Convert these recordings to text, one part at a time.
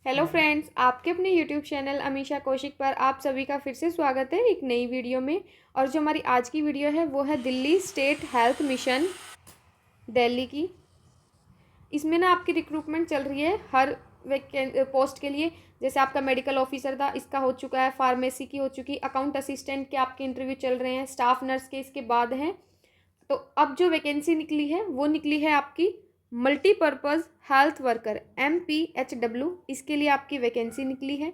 Hello friends, आपके अपने YouTube channel Amisha Kaushik पर आप सभी का फिर से स्वागत है एक नई वीडियो में। और जो हमारी आज की वीडियो है वो है Delhi state health mission Delhi की। इसमें ना आपकी रिक्रूटमेंट चल रही है हर पोस्ट के लिए। जैसे आपका मेडिकल ऑफिसर था, इसका हो चुका है, फार्मेसी की हो चुकी, अकाउंट असिस्टेंट के आपके इंटरव्यू चल रहे हैं, स्टाफ नर्स के इसके बाद हैं। तो अब जो वैकेंसी निकली है वो निकली है आपकी मल्टीपर्पज़ हेल्थ वर्कर MPHW। इसके लिए आपकी वैकेंसी निकली है।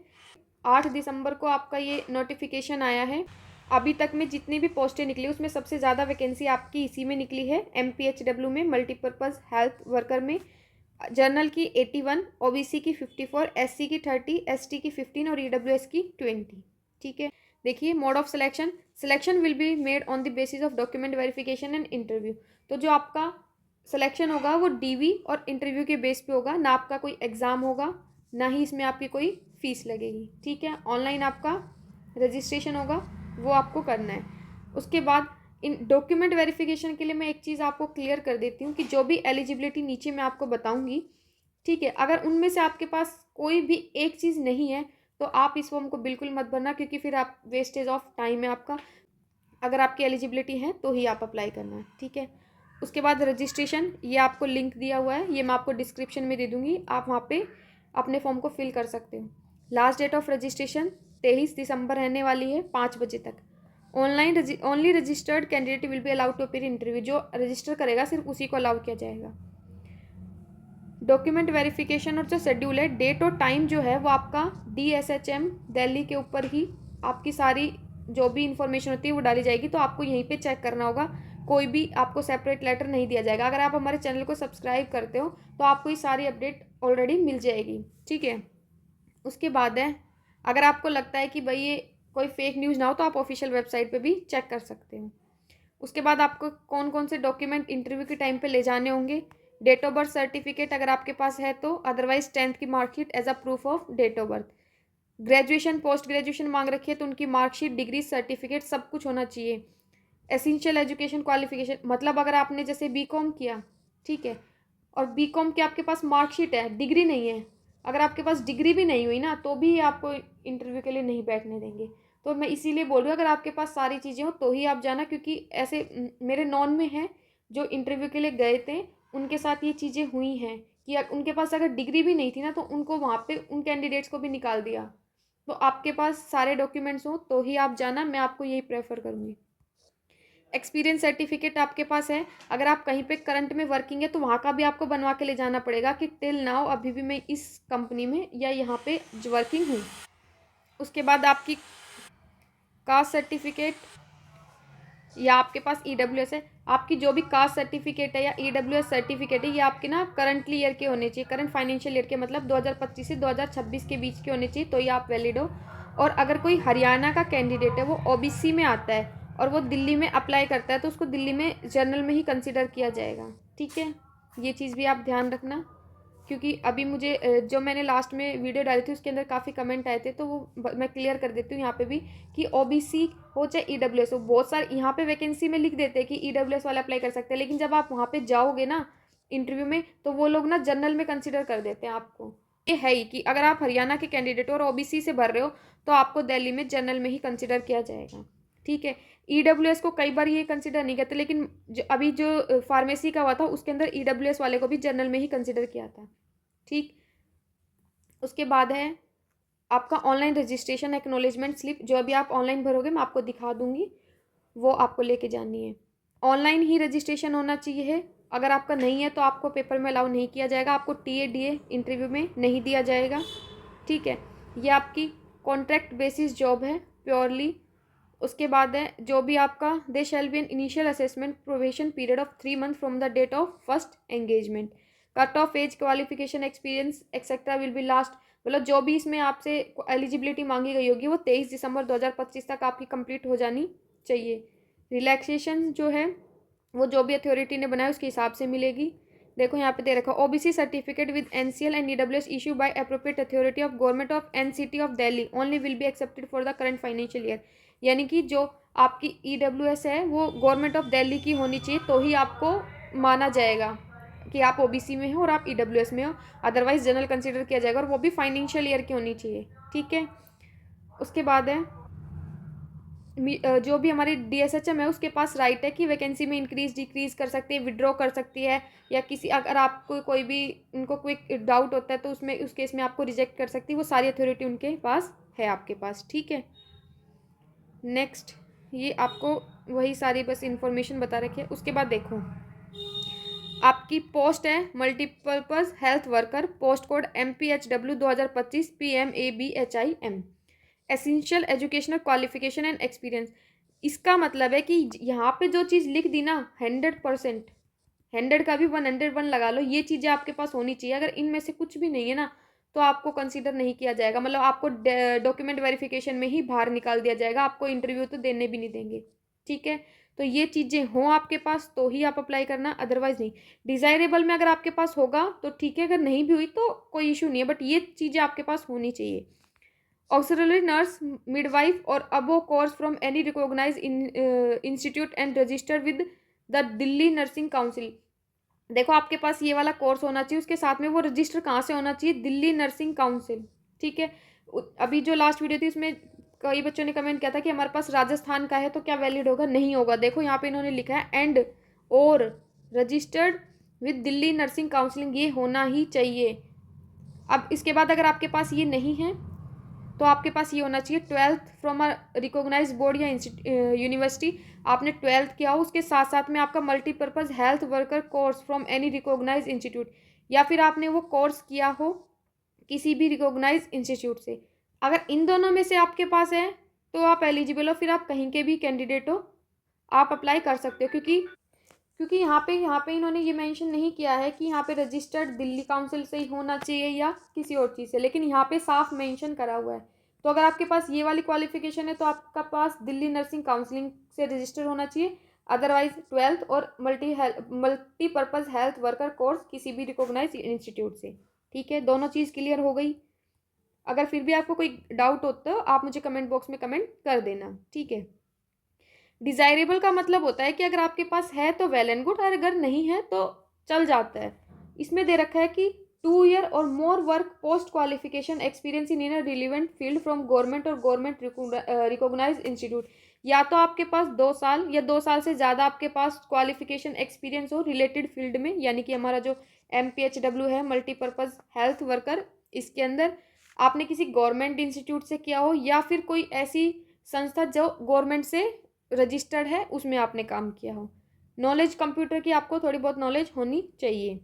8 दिसंबर को आपका ये नोटिफिकेशन आया है। अभी तक में जितनी भी पोस्टें निकली उसमें सबसे ज़्यादा वैकेंसी आपकी इसी में निकली है, MPHW में, मल्टीपर्पज़ हेल्थ वर्कर में। जनरल की 81, OBC की 54, SC की 30, ST की 15 और EWS की 20। ठीक है, देखिए mode of selection will be made on the basis of document verification and interview. तो जो आपका सिलेक्शन होगा वो DV और इंटरव्यू के बेस पे होगा, ना आपका कोई एग्ज़ाम होगा, ना ही इसमें आपकी कोई फ़ीस लगेगी। ठीक है, ऑनलाइन आपका रजिस्ट्रेशन होगा, वो आपको करना है। उसके बाद इन डॉक्यूमेंट वेरिफिकेशन के लिए मैं एक चीज़ आपको क्लियर कर देती हूँ कि जो भी एलिजिबिलिटी नीचे मैं आपको बताऊँगी, ठीक है, अगर उनमें से आपके पास कोई भी एक चीज़ नहीं है तो आप इस फॉर्म को बिल्कुल मत भरना, क्योंकि फिर आप वेस्टेज ऑफ टाइम है आपका। अगर आपकी एलिजिबिलिटी है तो ही आप अप्लाई करना है। ठीक है, उसके बाद रजिस्ट्रेशन, ये आपको लिंक दिया हुआ है, ये मैं आपको डिस्क्रिप्शन में दे दूँगी, आप वहाँ पे अपने फॉर्म को फिल कर सकते हो। लास्ट डेट ऑफ रजिस्ट्रेशन 23 दिसंबर रहने वाली है 5 बजे तक। Online only registered candidate will be allowed to appear interview. जो रजिस्टर करेगा सिर्फ उसी को अलाउ किया जाएगा। डॉक्यूमेंट वेरिफिकेशन और जो शेड्यूल है, डेट और टाइम जो है वो आपका DSHM दिल्ली के ऊपर ही आपकी सारी जो भी इंफॉर्मेशन होती है वो डाली जाएगी। तो आपको यहीं पे चेक करना होगा, कोई भी आपको सेपरेट लेटर नहीं दिया जाएगा। अगर आप हमारे चैनल को सब्सक्राइब करते हो तो आपको ये सारी अपडेट ऑलरेडी मिल जाएगी। ठीक है, उसके बाद है, अगर आपको लगता है कि भाई ये कोई फेक न्यूज़ ना हो तो आप ऑफिशियल वेबसाइट पे भी चेक कर सकते हो। उसके बाद आपको कौन कौन से डॉक्यूमेंट इंटरव्यू के टाइम पे ले जाने होंगे। डेट ऑफ बर्थ सर्टिफिकेट अगर आपके पास है तो, अदरवाइज 10th की marksheet as a proof of date of birth. Graduation post graduation मांग रखी है तो उनकी मार्कशीट, डिग्री, सर्टिफिकेट सब कुछ होना चाहिए। एसेंशियल एजुकेशन क्वालिफिकेशन, मतलब अगर आपने जैसे BCom किया, ठीक है, और BCom के आपके पास मार्कशीट है, डिग्री नहीं है, अगर आपके पास डिग्री भी नहीं हुई ना तो भी आपको इंटरव्यू के लिए नहीं बैठने देंगे। तो मैं इसीलिए बोल रही हूँ, अगर आपके पास सारी चीज़ें हो तो ही आप जाना, क्योंकि ऐसे मेरे नॉन में हैं जो इंटरव्यू के लिए गए थे, उनके साथ ये चीज़ें हुई हैं कि उनके पास अगर डिग्री भी नहीं थी ना तो उनको वहाँ पे उन कैंडिडेट्स को भी निकाल दिया। तो आपके पास सारे डॉक्यूमेंट्स हो तो ही आप जाना, मैं आपको यही प्रेफर करूँगी। एक्सपीरियंस सर्टिफिकेट आपके पास है, अगर आप कहीं पे करंट में वर्किंग है तो वहाँ का भी आपको बनवा के ले जाना पड़ेगा कि टिल नाउ अभी भी मैं इस कंपनी में या यहाँ पे वर्किंग हूँ। उसके बाद आपकी कास्ट सर्टिफिकेट, या आपके पास EWS है, आपकी जो भी कास्ट सर्टिफिकेट है या EWS सर्टिफिकेट है, ये आपके ना करंटली ईयर के होने चाहिए, करंट फाइनेंशियल ईयर के, मतलब 2025 से 2026 के बीच के होने चाहिए, तो ये आप वैलिड हो। और अगर कोई हरियाणा का कैंडिडेट है, वो OBC में आता है और वो दिल्ली में अप्लाई करता है तो उसको दिल्ली में जनरल में ही कंसिडर किया जाएगा। ठीक है, ये चीज़ भी आप ध्यान रखना, क्योंकि अभी मुझे जो मैंने लास्ट में वीडियो डाली थी उसके अंदर काफ़ी कमेंट आए थे, तो वो मैं क्लियर कर देती हूँ यहाँ पे भी कि OBC हो चाहे EWS हो। बहुत सारे यहाँ पे वैकेंसी में लिख देते हैं कि EWS वाले अप्लाई कर सकते हैं, लेकिन जब आप वहाँ पे जाओगे ना इंटरव्यू में तो वो लोग ना जनरल में कंसिडर कर देते हैं आपको। ये है ही कि अगर आप हरियाणा के कैंडिडेट हो और OBC से भर रहे हो तो आपको दिल्ली में जनरल में ही कंसिडर किया जाएगा। ठीक है, EWS को कई बार ये कंसिडर नहीं करते, लेकिन अभी जो फार्मेसी का हुआ था उसके अंदर EWS वाले को भी जनरल में ही कंसिडर किया था। ठीक, उसके बाद है आपका ऑनलाइन रजिस्ट्रेशन एक्नॉलेजमेंट स्लिप, जो अभी आप ऑनलाइन भरोगे मैं आपको दिखा दूंगी, वो आपको लेके जानी है। ऑनलाइन ही रजिस्ट्रेशन होना चाहिए है, अगर आपका नहीं है तो आपको पेपर में अलाउ नहीं किया जाएगा, आपको TADA इंटरव्यू में नहीं दिया जाएगा। ठीक है, ये आपकी कॉन्ट्रैक्ट बेसिस जॉब है प्योरली। उसके बाद है जो भी आपका, they shall be an initial assessment probation period of 3 month from the date of first engagement. Cut off age, qualification, experience etcetera will be last, मतलब जो भी इसमें आपसे एलिजिबिलिटी मांगी गई होगी वो 23 दिसंबर 2025 तक आपकी कंप्लीट हो जानी चाहिए। रिलैक्सेशन जो है वो जो भी अथॉरिटी ने बनाया उसके हिसाब से मिलेगी। देखो यहाँ पे दे रखा है, OBC certificate with NCL and EWS issue bye appropriate authority of government of NCT of Delhi only will be accepted for the current financial year. यानी कि जो आपकी EWS है वो गवर्नमेंट ऑफ दिल्ली की होनी चाहिए तो ही आपको माना जाएगा कि आप ओबीसी में हो और आप ईडब्ल्यूएस में हो, अदरवाइज जनरल कंसिडर किया जाएगा, और वो भी फाइनेंशियल ईयर की होनी चाहिए। ठीक है, उसके बाद है जो भी हमारी डीएसएचएम है उसके पास राइट है कि वैकेंसी में इंक्रीज डिक्रीज कर सकती है, विड्रॉ कर सकती है, या किसी अगर आपको कोई भी उनको कोई डाउट होता है तो उसमें उस केस में आपको रिजेक्ट कर सकती है। वो सारी अथॉरिटी उनके पास है, आपके पास। ठीक है, नेक्स्ट, ये आपको वही सारी बस इंफॉर्मेशन बता रखी है। उसके बाद देखो, आपकी पोस्ट है multipurpose health worker, post code MPHW 2025 PMABHIM, essential educational qualification and experience. इसका मतलब है कि यहाँ पे जो चीज़ लिख दी ना 100%, 100 का भी 101 लगा लो, ये चीज़ें आपके पास होनी चाहिए। अगर इनमें से कुछ भी नहीं है ना तो आपको कंसीडर नहीं किया जाएगा, मतलब आपको डॉक्यूमेंट वेरिफिकेशन में ही बाहर निकाल दिया जाएगा, आपको इंटरव्यू तो देने भी नहीं देंगे। ठीक है, तो ये चीज़ें हों आपके पास तो ही आप अप्लाई करना, अदरवाइज नहीं। डिज़ायरेबल में अगर आपके पास होगा तो ठीक है, अगर नहीं भी हुई तो कोई इशू नहीं है, बट ये चीज़ें आपके पास होनी चाहिए। ऑक्सिलरी नर्स, मिडवाइफ और अबो course from any recognise institute and register with the Delhi nursing council. देखो आपके पास ये वाला कोर्स होना चाहिए, उसके साथ में वो रजिस्टर कहाँ से होना चाहिए, दिल्ली नर्सिंग काउंसिल। ठीक है, अभी जो लास्ट वीडियो थी उसमें कई बच्चों ने कमेंट किया था कि हमारे पास राजस्थान का है तो क्या वैलिड होगा, नहीं होगा। देखो यहाँ पे इन्होंने लिखा है एंड और registered with Delhi nursing counselling, ये होना ही चाहिए। अब इसके बाद अगर आपके पास ये नहीं है तो आपके पास ये होना चाहिए 12th from a recognise board या यूनिवर्सिटी। आपने 12th किया हो, उसके साथ साथ में आपका multipurpose health worker course from any recognise institute, या फिर आपने वो कोर्स किया हो किसी भी रिकॉग्नाइज इंस्टीट्यूट से। अगर इन दोनों में से आपके पास है तो आप एलिजिबल हो, फिर आप कहीं के भी कैंडिडेट हो, आप अप्लाई कर सकते हो। क्योंकि यहाँ पे इन्होंने ये मेंशन नहीं किया है कि यहाँ पे रजिस्टर्ड दिल्ली काउंसिल से ही होना चाहिए या किसी और चीज़ से, लेकिन यहाँ पे साफ मेंशन करा हुआ है। तो अगर आपके पास ये वाली क्वालिफिकेशन है तो आपका पास दिल्ली नर्सिंग काउंसिलिंग से रजिस्टर होना चाहिए, अदरवाइज 12th और मल्टीपर्पज़ हेल्थ वर्कर कोर्स किसी भी रिकॉग्नाइज इंस्टीट्यूट से। ठीक है, दोनों चीज़ क्लियर हो गई। अगर फिर भी आपको कोई डाउट हो तो आप मुझे कमेंट बॉक्स में कमेंट कर देना। ठीक है, डिज़ायरेबल का मतलब होता है कि अगर आपके पास है तो वेल एंड गुड, और अगर नहीं है तो चल जाता है। इसमें दे रखा है कि 2 ईयर और more work post qualification experience in A relevant field from government और गवर्नमेंट रिकॉग्नाइज इंस्टीट्यूट। या तो आपके पास 2 साल या 2 साल से ज़्यादा आपके पास क्वालिफिकेशन एक्सपीरियंस हो रिलेटेड फील्ड में, यानी कि हमारा जो MPHW है मल्टीपर्पज़ हेल्थ वर्कर, इसके अंदर आपने किसी गवर्नमेंट इंस्टीट्यूट से किया हो, या फिर कोई ऐसी संस्था जो गवर्नमेंट से रजिस्टर्ड है उसमें आपने काम किया हो। नॉलेज कंप्यूटर की आपको थोड़ी बहुत नॉलेज होनी चाहिए।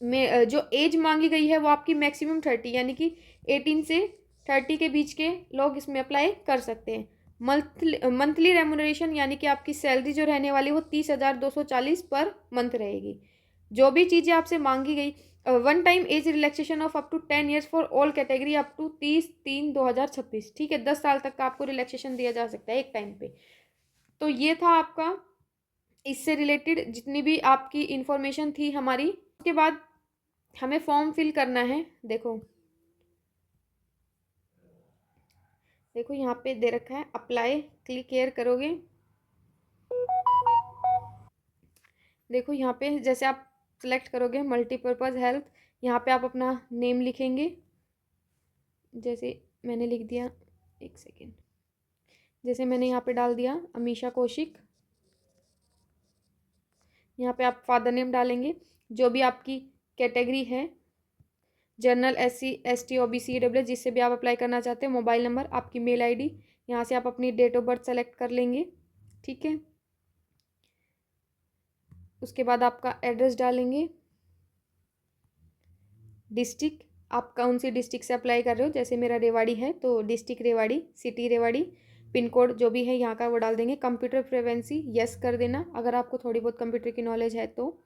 में जो एज मांगी गई है वो आपकी मैक्सिमम 30, यानी कि 18 से 30 के बीच के लोग इसमें अप्लाई कर सकते हैं। मंथली रेमुनरेशन, यानी कि आपकी सैलरी जो रहने वाली वो 30,240 पर मंथ रहेगी। जो भी चीज़ें आपसे मांगी गई, one time age relaxation of up to 10 years for all category up to 30/3/2026। ठीक है, 10 साल तक का आपको रिलैक्सेशन दिया जा सकता है एक टाइम पे। तो ये था आपका इससे रिलेटेड जितनी भी आपकी इंफॉर्मेशन थी हमारी। उसके बाद हमें फॉर्म फिल करना है। देखो देखो यहाँ पे दे रखा है अप्लाई, क्लिक केयर करोगे। देखो यहाँ पे जैसे आप सेलेक्ट करोगे मल्टीपर्पज़ हेल्थ, यहाँ पे आप अपना नेम लिखेंगे, जैसे मैंने लिख दिया, एक सेकेंड, जैसे मैंने यहाँ पे डाल दिया अमीशा कौशिक। यहाँ पे आप फादर नेम डालेंगे, जो भी आपकी कैटेगरी है, general, SC ST OBC EWS, जिससे भी आप अप्लाई करना चाहते हैं, मोबाइल नंबर, आपकी मेल ID, यहाँ से आप अपनी डेट ऑफ बर्थ सेलेक्ट कर लेंगे। ठीक है, उसके बाद आपका एड्रेस डालेंगे, डिस्ट्रिक्ट, आप कौन सी डिस्ट्रिक्ट से अप्लाई कर रहे हो, जैसे मेरा रेवाड़ी है तो district Rewari, city Rewari, pin code जो भी है यहाँ का वो डाल देंगे। कंप्यूटर फ्लुएंसी यस कर देना अगर आपको थोड़ी बहुत कंप्यूटर की नॉलेज है तो।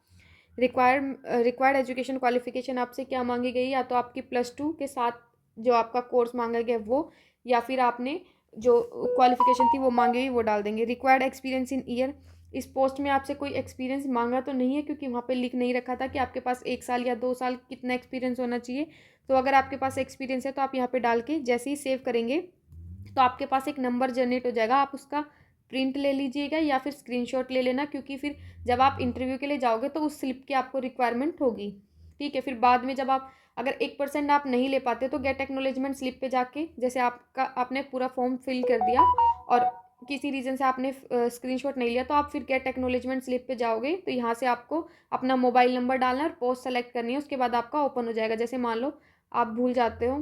रिक्वायर्ड एजुकेशन क्वालिफिकेशन आपसे क्या मांगी गई, या तो आपकी +2 के साथ जो आपका कोर्स मांगा गया वो, या फिर आपने जो क्वालिफिकेशन थी वो मांगी गई वो डाल देंगे। रिक्वायर्ड एक्सपीरियंस इन ईयर, इस पोस्ट में आपसे कोई एक्सपीरियंस मांगा तो नहीं है, क्योंकि वहाँ पे लिख नहीं रखा था कि आपके पास 1 साल या 2 साल कितना एक्सपीरियंस होना चाहिए। तो अगर आपके पास एक्सपीरियंस है तो आप यहाँ पे डाल के जैसे ही सेव करेंगे तो आपके पास एक नंबर जनरेट हो जाएगा, आप उसका प्रिंट ले लीजिएगा या फिर स्क्रीनशॉट ले लेना, क्योंकि फिर जब आप इंटरव्यू के लिए जाओगे तो उस स्लिप की आपको रिक्वायरमेंट होगी। ठीक है, फिर बाद में जब आप अगर 1% आप नहीं ले पाते तो गेट एक्नॉलेजमेंट स्लिप पे जाके, जैसे आपने पूरा फॉर्म फिल कर दिया और किसी रीज़न से आपने स्क्रीनशॉट नहीं लिया, तो आप फिर गेट एक्नॉलेजमेंट स्लिप पे जाओगे तो यहाँ से आपको अपना मोबाइल नंबर डालना है और पोस्ट सेलेक्ट करनी है। उसके बाद आपका ओपन हो जाएगा। जैसे मान लो आप भूल जाते हो,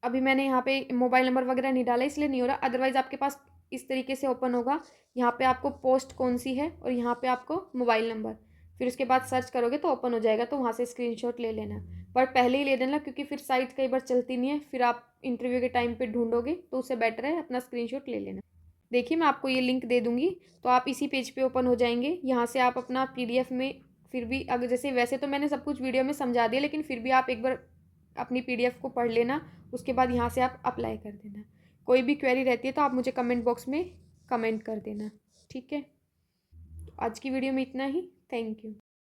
अभी मैंने यहाँ पे मोबाइल नंबर वगैरह नहीं डाला इसलिए नहीं हो रहा, अदरवाइज़ आपके पास इस तरीके से ओपन होगा। यहाँ पे आपको पोस्ट कौन सी है और यहाँ पे आपको मोबाइल नंबर, फिर उसके बाद सर्च करोगे तो ओपन हो जाएगा, तो वहाँ से स्क्रीनशॉट ले लेना। पर पहले ही ले लेना, क्योंकि फिर साइट कई बार चलती नहीं है, फिर आप इंटरव्यू के टाइम पे ढूंढोगे, तो उससे बेटर है अपना स्क्रीनशॉट ले लेना। देखिए मैं आपको ये लिंक दे दूँगी, तो आप इसी पेज पे ओपन हो जाएंगे। यहाँ से आप अपना पीडीएफ में, फिर भी अगर जैसे वैसे तो मैंने सब कुछ वीडियो में समझा दिया, लेकिन फिर भी आप एक बार अपनी पीडीएफ को पढ़ लेना। उसके बाद यहाँ से आप अप्लाई कर देना। कोई भी क्वेरी रहती है तो आप मुझे कमेंट बॉक्स में कमेंट कर देना। ठीक है, आज की वीडियो में इतना ही। Thank you.